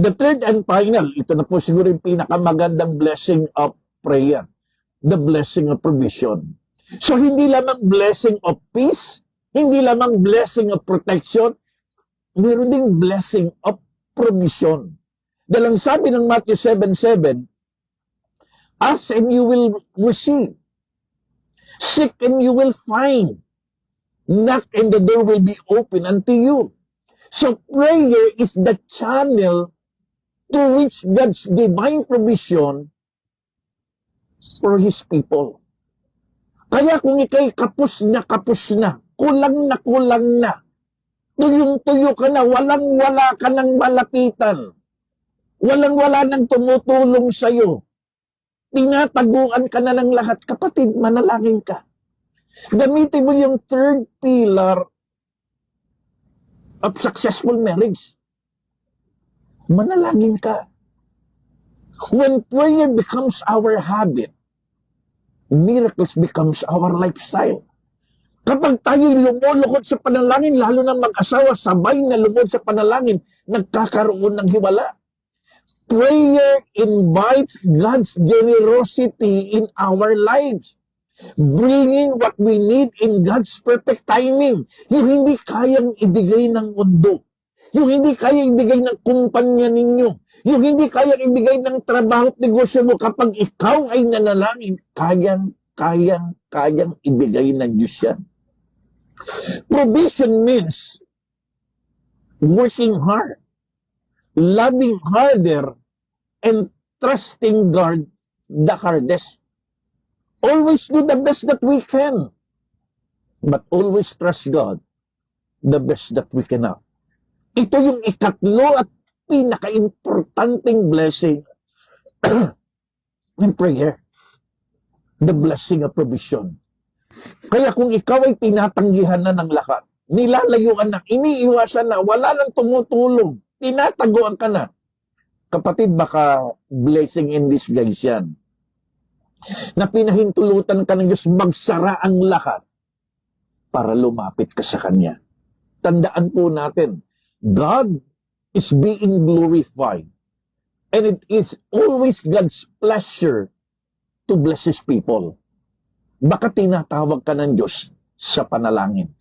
The third and final, ito na po siguro yung pinakamagandang blessing of prayer. The blessing of provision. So hindi lamang blessing of peace, hindi lamang blessing of protection, meron ding blessing of provision. Dahil ang sabi ng Matthew 7:7, ask and you will receive. Seek and you will find. Knock and the door will be open unto you. So prayer is the channel to which God's divine provision for His people. Kaya kung ikay kapos na, kulang na, tuyong-tuyo ka na, walang-wala ka ng malapitan, walang-wala nang tumutulong sa'yo, tinataguan ka na ng lahat, kapatid, manalangin ka. Gamitin mo yung third pillar of successful marriage. Manalangin ka. When prayer becomes our habit, miracles becomes our lifestyle. Kapag tayo lumulukod sa panalangin, lalo na mag-asawa, sabay na lumulukod sa panalangin, nagkakaroon ng hiwala. Prayer invites God's generosity in our lives, bringing what we need in God's perfect timing. Yung hindi kayang ibigay ng mundo, yung hindi kayang ibigay ng kumpanya ninyo, yung hindi kayang ibigay ng trabaho at negosyo mo, kapag ikaw ay nanalangin, kayang ibigay ng Diyos yan. Provision means working hard, loving harder, and trusting God the hardest. Always do the best that we can, but always trust God the best that we cannot. Ito yung ikatlo at pinaka-importanting blessing in prayer. The blessing of provision. Kaya kung ikaw ay tinatanggihan na ng lahat, nilalayuan na, iniiwasan na, wala nang tumutulong, tinataguan ka na, kapatid, baka blessing in disguise yan. Na pinahintulutan ka ng Diyos, magsara ang lahat para lumapit ka sa Kanya. Tandaan po natin, God is being glorified. And it is always God's pleasure to bless His people. Baka tinatawag ka ng Diyos sa panalangin.